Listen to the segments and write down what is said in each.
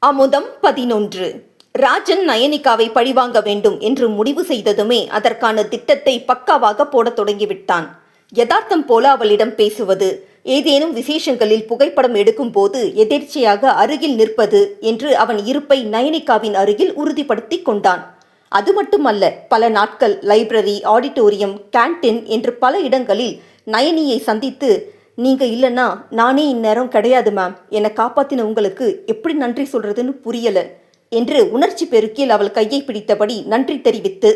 அமுதம் 11. ராஜன் நயனிகாவை பழிவாங்க வேண்டும் என்று முடிவு செய்ததுமே அதற்கான திட்டத்தை பக்காவாக போடத் தொடங்கிவிட்டான். யதார்த்தம் போல அவளிடம் பேசுவது, ஏதேனும் விசேஷங்களில் புகைப்படம் எடுக்கும் போது எதேர்ச்சையாக அருகில் நிற்பது என்று அவன் இருப்பை நயனிகாவின் அருகில் உறுதிப்படுத்தி கொண்டான். அது மட்டுமல்ல, பல நாட்கள் லைப்ரரி, ஆடிட்டோரியம், கேன்டீன் என்று பல இடங்களில் நயனியை சந்தித்து, நீங்க இல்லைன்னா நானே இந்நேரம் கிடையாது மேம், என்னை காப்பாத்தின உங்களுக்கு எப்படி நன்றி சொல்றதுன்னு புரியல என்று உணர்ச்சி பெருக்கில் அவள் கையை பிடித்தபடி நன்றி தெரிவித்து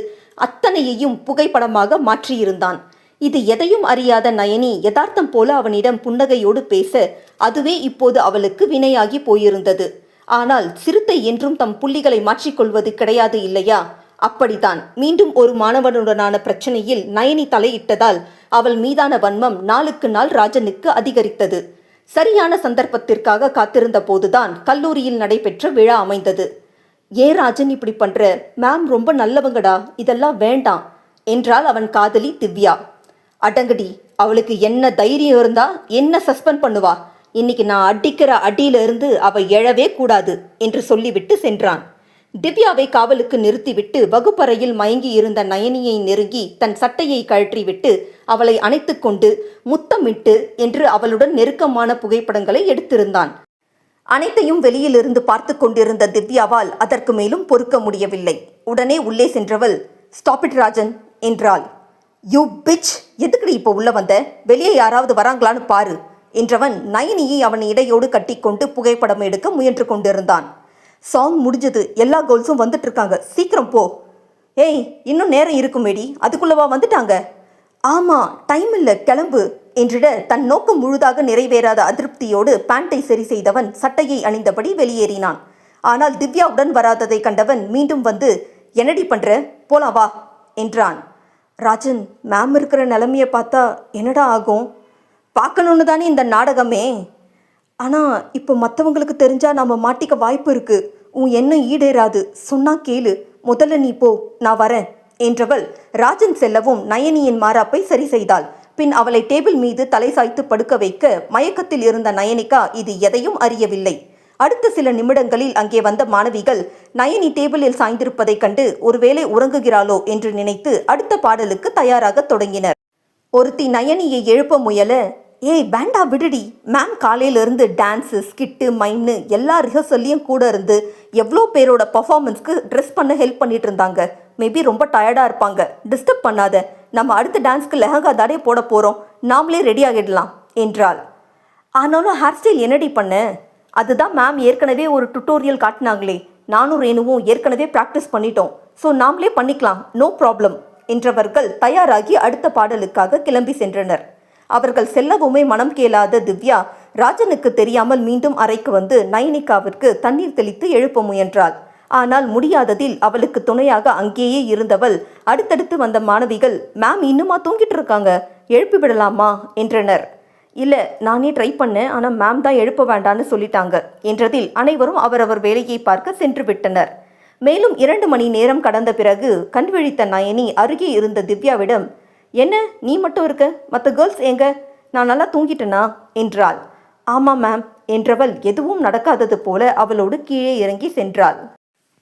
அத்தனையையும் புகைப்படமாக மாற்றியிருந்தான். இது எதையும் அறியாத நயனி யதார்த்தம் போல அவனிடம் புன்னகையோடு பேச அதுவே இப்போது அவளுக்கு வினையாகி போயிருந்தது. ஆனால் சிறுத்தை என்றும் தம் புள்ளிகளை மாற்றிக்கொள்வது கிடையாது இல்லையா? அப்படித்தான் மீண்டும் ஒரு மாணவனுடனான பிரச்சனையில் நயனி தலையிட்டதால் அவள் மீதான வன்மம் நாளுக்கு நாள் ராஜனுக்கு அதிகரித்தது. சரியான சந்தர்ப்பத்திற்காக காத்திருந்த போதுதான் கல்லூரியில் நடைபெற்ற விழா அமைந்தது. ஏன் ராஜன் இப்படி பண்ற? மேம் ரொம்ப நல்லவங்கடா, இதெல்லாம் வேண்டாம் என்றாள் அவன் காதலி திவ்யா. அடங்கடி, அவளுக்கு என்ன தைரியம் இருந்தா என்ன சஸ்பெண்ட் பண்ணுவா? இன்னைக்கு நான் அடிக்கிற அடியிலிருந்து அவ எழவே கூடாது என்று சொல்லிவிட்டு சென்றான். திவ்யாவை காவலுக்கு நிறுத்திவிட்டு வகுப்பறையில் மயங்கி இருந்த நயனியை நெருங்கி தன் சட்டையை கழற்றிவிட்டு அவளை அணைத்து கொண்டு முத்தமிட்டு என்று அவளுடன் நெருக்கமான புகைப்படங்களை எடுத்திருந்தான். அனைத்தையும் வெளியிலிருந்து பார்த்து கொண்டிருந்த திவ்யாவால் அதற்கு மேலும் பொறுக்க முடியவில்லை. உடனே உள்ளே சென்றவள், ஸ்டாப் இட் ராஜன் என்றாள். யூ பிச், எதுக்குடி இப்போ உள்ள வந்த? வெளியே யாராவது வராங்களான்னு பாரு என்றவன் நயனியை அவன் இடையோடு கட்டிக்கொண்டு புகைப்படம் எடுக்க முயன்று கொண்டிருந்தான். சாங் முடிஞ்சது, எல்லா கேர்ள்ஸும் வந்துட்டு இருக்காங்க, சீக்கிரம் போ. ஏய், இன்னும் நேரம் இருக்குமேடி, அதுக்குள்ளவா வந்துட்டாங்க? ஆமா, டைம் இல்லை, கிளம்பு என்றிட தன் நோக்கம் முழுதாக நிறைவேறாத அதிருப்தியோடு பேண்டை சரி செய்தவன் சட்டையை அணிந்தபடி வெளியேறினான். ஆனால் திவ்யாவுடன் வராததை கண்டவன் மீண்டும் வந்து, என்னடி பண்ற, போலாம் வா என்றான். ராஜன், மேம் இருக்கிற நிலைமையை பார்த்தா என்னடா ஆகும்? பார்க்கணுன்னு தானே இந்த நாடகமே. ஆனால் இப்போ மற்றவங்களுக்கு தெரிஞ்சா நம்ம மாட்டிக்க வாய்ப்பு இருக்கு. உன் எண்ணம் ஈடேறாது, சொன்னா கேளு, முதல்ல நீ போ, நான் வரேன் என்றவள் ராஜன் செல்லவும் நயனியின் மாறாப்பை சரி செய்தாள். பின் அவளை டேபிள் மீது தலை சாய்த்து படுக்க வைக்க மயக்கத்தில் இருந்த நயனிகா இது எதையும் அறியவில்லை. அடுத்த சில நிமிடங்களில் அங்கே வந்த மாணவிகள் நயனி டேபிளில் சாய்ந்திருப்பதைக் கண்டு ஒருவேளை உறங்குகிறாளோ என்று நினைத்து அடுத்த பாடலுக்கு தயாராக தொடங்கினர். ஒருத்தி நயனியை எழுப்ப முயல, ஏய் வேண்டா விடுடி, மேம் காலையிலேருந்து டான்ஸு, ஸ்கிட்டு, மைம்னு எல்லா ரிஹர்சல்லையும் கூட இருந்து எவ்வளோ பேரோட பர்ஃபார்மன்ஸ்க்கு ட்ரெஸ் பண்ண ஹெல்ப் பண்ணிட்டு இருந்தாங்க. மேபி ரொம்ப டயர்டாக இருப்பாங்க, டிஸ்டர்ப் பண்ணாத, நம்ம அடுத்த டான்ஸ்க்கு லெஹங்கா தாடே போட போகிறோம், நாமளே ரெடி ஆகிடலாம் என்றாள். ஆனாலும் ஹேர் ஸ்டைல் என்னடி பண்ண? அதுதான் மேம் ஏற்கனவே ஒரு டுட்டோரியல் காட்டினாங்களே, நானும் ரேணுவும் ஏற்கனவே ப்ராக்டிஸ் பண்ணிட்டோம், ஸோ நாமளே பண்ணிக்கலாம், நோ ப்ராப்ளம் என்றவர்கள் தயாராகி அடுத்த பாடலுக்காக கிளம்பி சென்றனர். அவர்கள் செல்லவுமே மனம் கேளாத திவ்யா ராஜனுக்கு தெரியாமல் மீண்டும் அறைக்கு வந்து நயனிகாவிற்கு தண்ணீர் தெளித்து எழுப்ப முயன்றாள். ஆனால் முடியாததில் அவளுக்கு துணையாக அங்கேயே இருந்தவள் அடுத்தடுத்து வந்த மாணவிகள், மேம் இன்னுமா தூங்கிட்டு இருக்காங்க, எழுப்பி விடலாமா என்றனர். இல்லை, நானே ட்ரை பண்ணேன், ஆனால் மேம் தான் எழுப்ப வேண்டான்னு சொல்லிட்டாங்க என்றதில் அனைவரும் அவரவர் வேலையை பார்க்க சென்று விட்டனர். மேலும் 2 மணி நேரம் கடந்த பிறகு கண்விழித்த நயனி அருகே இருந்த திவ்யாவிடம், என்ன நீ மட்டும் இருக்க, மற்ற கேர்ள்ஸ் எங்க, நான் நல்லா தூங்கிட்டேனா என்றாள். ஆமாம் மேம் என்றவள் எதுவும் நடக்காதது போல அவளோடு கீழே இறங்கி சென்றாள்.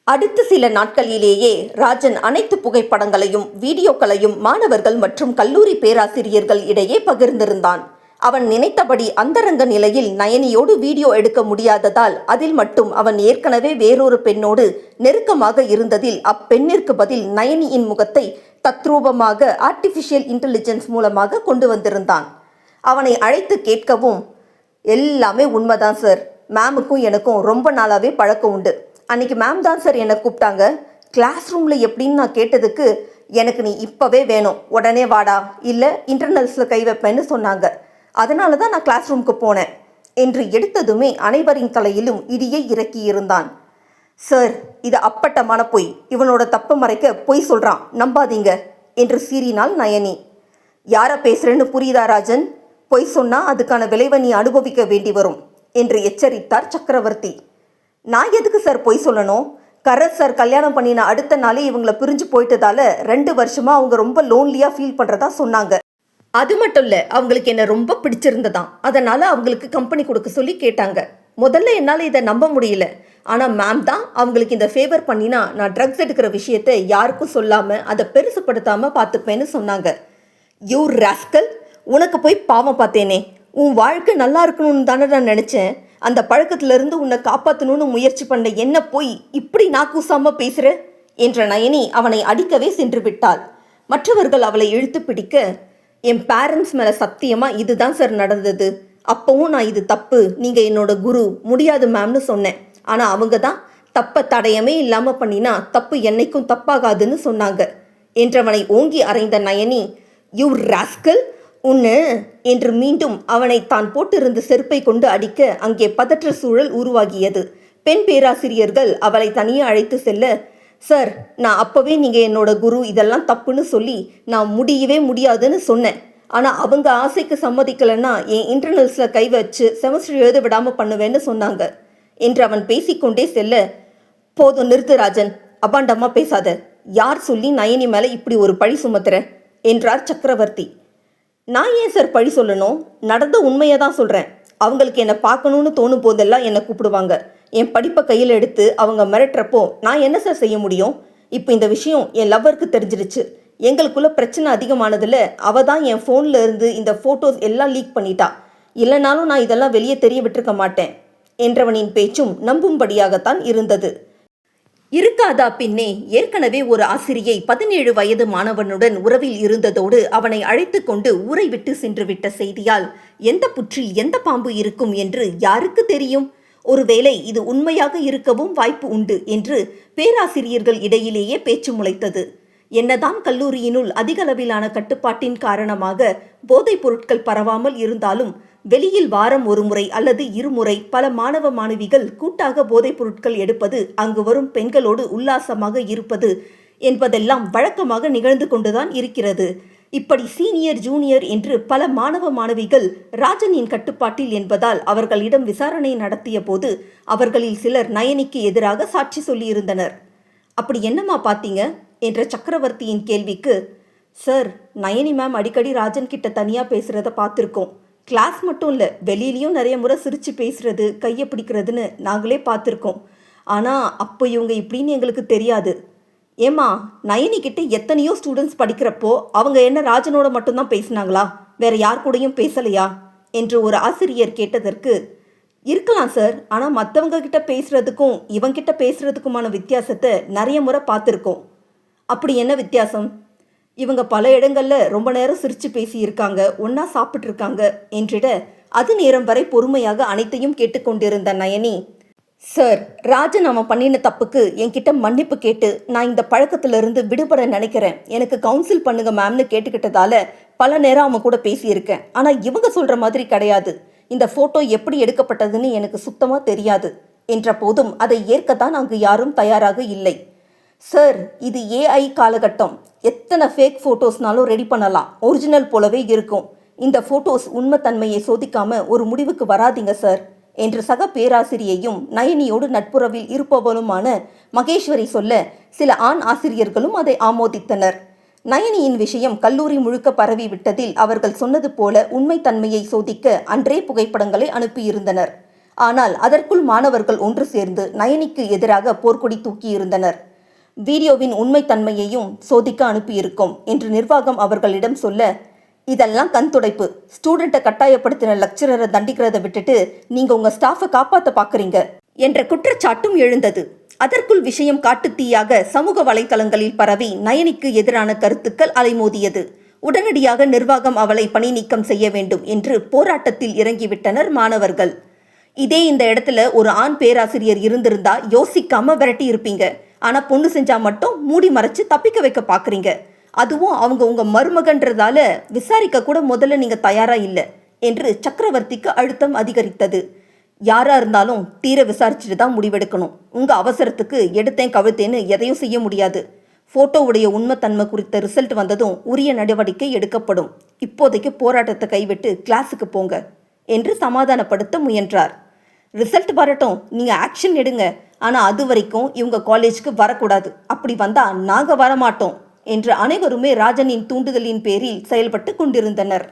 அடுத்த சில நாட்களிலேயே ராஜன் அனைத்து புகைப்படங்களையும் வீடியோக்களையும் மாணவர்கள் மற்றும் கல்லூரி பேராசிரியர்கள் இடையே பகிர்ந்திருந்தான். அவன் நினைத்தபடி அந்தரங்க நிலையில் நயனியோடு வீடியோ எடுக்க முடியாததால் அதில் மட்டும் அவன் ஏற்கனவே வேறொரு பெண்ணோடு நெருக்கமாக இருந்ததில் அப்பெண்ணிற்கு பதில் நயனியின் முகத்தை தத்ரூபமாக ஆர்டிஃபிஷியல் இன்டெலிஜென்ஸ் மூலமாக கொண்டு வந்திருந்தான். அவனை அழைத்து கேட்கவும், எல்லாமே உண்மைதான் சார், மேமுக்கும் எனக்கும் ரொம்ப நாளாகவே பழக்கம் உண்டு. அன்னைக்கு மேம் தான் சார் என்னை கூப்பிட்டாங்க. கிளாஸ் ரூமில் எப்படின்னு நான் கேட்டதுக்கு, எனக்கு நீ இப்போவே வேணும், உடனே வாடா, இல்லை இன்டர்னல்ஸில் கை வைப்பேன்னு சொன்னாங்க, அதனால தான் நான் கிளாஸ் ரூமுக்கு போனேன் என்று எடுத்ததுமே அனைவரின் தலையிலும் இடியை இறக்கியிருந்தான். சார், இது அப்பட்டமான பொய், இவனோட தப்பை மறைக்க பொய் சொல்கிறான், நம்பாதீங்க என்று சீறினாள் நயனி. யாரை பேசுறேன்னு புரியுதா ராஜன்? பொய் சொன்னால் அதுக்கான விளைவை நீ அனுபவிக்க வேண்டி வரும் என்று எச்சரித்தார் சக்கரவர்த்தி. நான் எதுக்கு சார் பொய் சொல்லணும்? கரத் சார் கல்யாணம் பண்ணின அடுத்த நாளே இவங்களை பிரிஞ்சு போயிட்டதால 2 வருஷமாக அவங்க ரொம்ப லோன்லியாக ஃபீல் பண்ணுறதா சொன்னாங்க. அது மட்டும் இல்லை, அவங்களுக்கு என்ன ரொம்ப பிடிச்சிருந்ததாம், அதனால் அவங்களுக்கு கம்பெனி கொடுக்க சொல்லி கேட்டாங்க. முதல்ல என்னால் இதை நம்ப முடியல. ஆனால் மேம் தான் அவங்களுக்கு இந்த ஃபேவர் பண்ணினா நான் ட்ரக்ஸ் எடுக்கிற விஷயத்தை யாருக்கும் சொல்லாமல் அதை பெருசுப்படுத்தாமல் பார்த்துப்பேன்னு சொன்னாங்க. யூ ராஸ்கல், உனக்கு போய் பாவம் பார்த்தேனே. உன் வாழ்க்கை நல்லா இருக்கணும்னு தானே நான் நினச்சேன். அந்த பழக்கத்திலிருந்து உன்னை காப்பாற்றணும்னு முயற்சி பண்ண என்ன போய் இப்படி நாக்கூசாமல் பேசுகிற என்ற நயனி அவனை அடிக்கவே சென்று விட்டாள். மற்றவர்கள் அவளை இழுத்து பிடிக்க, என் பேரண்ட்ஸ் மேலே சத்தியமாக இதுதான் சார் நடந்தது. அப்போவும் நான் இது தப்பு, நீங்கள் என்னோட குரு, முடியாது மேம்னு சொன்னேன். ஆனால் அவங்க தான் தப்பை தடயமே இல்லாமல் பண்ணினா தப்பு என்னைக்கும் தப்பாகாதுன்னு சொன்னாங்க என்றவனை ஓங்கி அறைந்த நயனி, யூ ராஸ்கல் உன்னு என்று மீண்டும் அவனை தான் போட்டிருந்த செருப்பை கொண்டு அடிக்க அங்கே பதற்ற சூழல் உருவாகியது. பெண் பேராசிரியர்கள் அவளை தனியே அழைத்து செல்ல, சார் நான் அப்போவே நீங்கள் என்னோட குரு, இதெல்லாம் தப்புன்னு சொல்லி நான் முடியவே முடியாதுன்னு சொன்னேன். ஆனால் அவங்க ஆசைக்கு சம்மதிக்கலைன்னா என் இன்டர்னல்ஸில் கை வச்சு செமஸ்டர் எழுத விடாமல் பண்ணுவேன்னு சொன்னாங்க என்று அவன் பேசிக்கொண்டே செல்ல, போதும் நிறுத்து ராஜன், அபாண்டமாக பேசாத. யார் சொல்லி நயனி மேலே இப்படி ஒரு பழி சுமத்துற என்றார் சக்கரவர்த்தி. நான் ஏன் சார் பழி சொல்லணும்? நடந்த உண்மையை தான் சொல்கிறேன். அவங்களுக்கு என்னை பார்க்கணுன்னு தோணும் போதெல்லாம் என்னை கூப்பிடுவாங்க. என் படிப்பை கையில் எடுத்து அவங்க மிரட்டுறப்போ நான் என்ன சார் செய்ய முடியும்? இப்போ இந்த விஷயம் என் லவ்வருக்கு தெரிஞ்சிருச்சு. எங்களுக்குள்ள பிரச்சனை அதிகமானதில் அவள் தான் என் ஃபோனில் இருந்து இந்த ஃபோட்டோஸ் எல்லாம் லீக் பண்ணிட்டா. இல்லைனாலும் நான் இதெல்லாம் வெளியே தெரிய விட்டுருக்க மாட்டேன் என்றவனின் பேச்சும் நம்பும்படியாகத்தான் இருந்தது. இருக்காதா பின்னே, ஏற்கனவே ஒரு ஆசிரியை 17 வயது மாணவனுடன் உறவில் இருந்ததோடு அவனை அழைத்து கொண்டு ஊரை விட்டு சென்று விட்ட செய்தியால் எந்த புற்றில் எந்த பாம்பு இருக்கும் என்று யாருக்கு தெரியும்? ஒருவேளை இது உண்மையாக இருக்கவும் வாய்ப்பு உண்டு என்று பேராசிரியர்கள் இடையிலேயே பேச்சு முளைத்தது. என்னதான் கல்லூரியினுள் அதிகளவிலான கட்டுப்பாட்டின் காரணமாக போதைப் பொருட்கள் பரவாமல் இருந்தாலும் வெளியில் வாரம் ஒரு முறை அல்லது இருமுறை பல மாணவ மாணவிகள் கூட்டாக போதைப் பொருட்கள் எடுப்பது, அங்கு வரும் பெண்களோடு உல்லாசமாக இருப்பது என்பதெல்லாம் வழக்கமாக நிகழ்ந்து கொண்டுதான் இருக்கிறது. இப்படி சீனியர் ஜூனியர் என்று பல மாணவ மாணவிகள் ராஜனின் கட்டுப்பாட்டில் என்பதால் அவர்களிடம் விசாரணை நடத்திய போது அவர்களில் சிலர் நயனிக்கு எதிராக சாட்சி சொல்லியிருந்தனர். அப்படி என்னம்மா பார்த்தீங்க என்ற சக்கரவர்த்தியின் கேள்விக்கு, சார் நயனி மேம் அடிக்கடி ராஜன் கிட்ட தனியாக பேசுகிறத பார்த்துருக்கோம். கிளாஸ் மட்டும் இல்லை, வெளியிலையும் நிறைய முறை சிரித்து பேசுகிறது, கையை பிடிக்கிறதுன்னு நாங்களே பார்த்துருக்கோம். ஆனால் அப்போ இவங்க இப்படின்னு எங்களுக்கு தெரியாது. ஏம்மா, நயனிக்கிட்ட எத்தனையோ ஸ்டூடெண்ட்ஸ் படிக்கிறப்போ அவங்க என்ன ராஜனோட மட்டும்தான் பேசினாங்களா, வேற யார் கூடயும் பேசலையா என்று ஒரு ஆசிரியர் கேட்டதற்கு, இருக்கலாம் சார், ஆனால் மற்றவங்க கிட்ட பேசுகிறதுக்கும் இவங்கிட்ட பேசுகிறதுக்குமான வித்தியாசத்தை நிறைய முறை பார்த்துருக்கோம். அப்படி என்ன வித்தியாசம்? இவங்க பல இடங்களில் ரொம்ப நேரம் சிரித்து பேசியிருக்காங்க, ஒன்றா சாப்பிட்ருக்காங்க என்றிட அது நேரம் வரை பொறுமையாக அனைத்தையும் கேட்டுக்கொண்டிருந்த நயனி, சார் ராஜன் அவன் பண்ணின தப்புக்கு என்கிட்ட மன்னிப்பு கேட்டு நான் இந்த பழக்கத்திலிருந்து விடுபட நினைக்கிறேன், எனக்கு கவுன்சில் பண்ணுங்க மேம்னு கேட்டுக்கிட்டதால பல நேரம் அவன் கூட பேசியிருக்கேன். ஆனால் இவங்க சொல்கிற மாதிரி கிடையாது. இந்த ஃபோட்டோ எப்படி எடுக்கப்பட்டதுன்னு எனக்கு சுத்தமாக தெரியாது என்ற போதும் அதை ஏற்கத்தான் அங்கு யாரும் தயாராக இல்லை. சார் இது ஏஐ காலகட்டம், எத்தனை ஃபேக் ஃபோட்டோஸ்னாலும் ரெடி பண்ணலாம், ஒரிஜினல் போலவே இருக்கும். இந்த ஃபோட்டோஸ் உண்மைத்தன்மையை சோதிக்காம ஒரு முடிவுக்கு வராதிங்க சார் என்று சக பேராசிரியையும் நயனியோடு நட்புறவில் இருப்பவளுமான மகேஸ்வரி சொல்ல சில ஆண் ஆசிரியர்களும் அதை ஆமோதித்தனர். நயனியின் விஷயம் கல்லூரி முழுக்க பரவி விட்டதில் அவர்கள் சொன்னது போல உண்மைத்தன்மையை சோதிக்க அன்றே புகைப்படங்களை அனுப்பியிருந்தனர். ஆனால் அதற்குள் மாணவர்கள் ஒன்று சேர்ந்து நயனிக்கு எதிராக போர்க்கொடி தூக்கியிருந்தனர். வீடியோவின் உண்மைத்தன்மையையும் சோதிக்க அனுப்பியிருக்கும் என்று நிர்வாகம் அவர்களிடம் சொல்ல, இதெல்லாம் கண் துடைப்பு, ஸ்டூடெண்ட்டை கட்டாயப்படுத்தின லெக்சரரை தண்டிக்கிறத விட்டுட்டு நீங்கள் உங்கள் ஸ்டாஃபை காப்பாற்ற பார்க்குறீங்க என்ற குற்றச்சாட்டும் எழுந்தது. அதற்குள் விஷயம் காட்டுத்தீயாக சமூக வலைதளங்களில் பரவி நயனிக்கு எதிரான கருத்துக்கள் அலைமோதியது. உடனடியாக நிர்வாகம் அவளை பணி நீக்கம் செய்ய வேண்டும் என்று போராட்டத்தில் இறங்கிவிட்டனர் மாணவர்கள். இதே இந்த இடத்துல ஒரு ஆண் பேராசிரியர் இருந்திருந்தா யோசிக்காம விரட்டி இருப்பீங்க. ஆனால் பொண்ணு செஞ்சா மட்டும் மூடி மறைச்சு தப்பிக்க வைக்க பார்க்குறீங்க. அதுவும் அவங்க உங்கள் மருமகன்றதால விசாரிக்க கூட முதல்ல நீங்கள் தயாராக இல்லை என்று சக்கரவர்த்திக்கு அழுத்தம் அதிகரித்தது. யாராக இருந்தாலும் தீர விசாரிச்சுட்டு தான் முடிவெடுக்கணும். உங்கள் அவசரத்துக்கு எடுத்தேன் கவிழ்த்தேன்னு எதையும் செய்ய முடியாது. ஃபோட்டோவுடைய உண்மைத்தன்மை குறித்த ரிசல்ட் வந்ததும் உரிய நடவடிக்கை எடுக்கப்படும். இப்போதைக்கு போராட்டத்தை கைவிட்டு கிளாஸுக்கு போங்க என்று சமாதானப்படுத்த முயன்றார். ரிசல்ட் வரட்டும், நீங்கள் ஆக்ஷன் எடுங்க. ஆனால் அது வரைக்கும் இவங்க காலேஜுக்கு வரக்கூடாது. அப்படி வந்தால் நாங்கள் வரமாட்டோம் என்று அனைவருமே ராஜனின் தூண்டுதலின் பேரில் செயல்பட்டு கொண்டிருந்தனர்.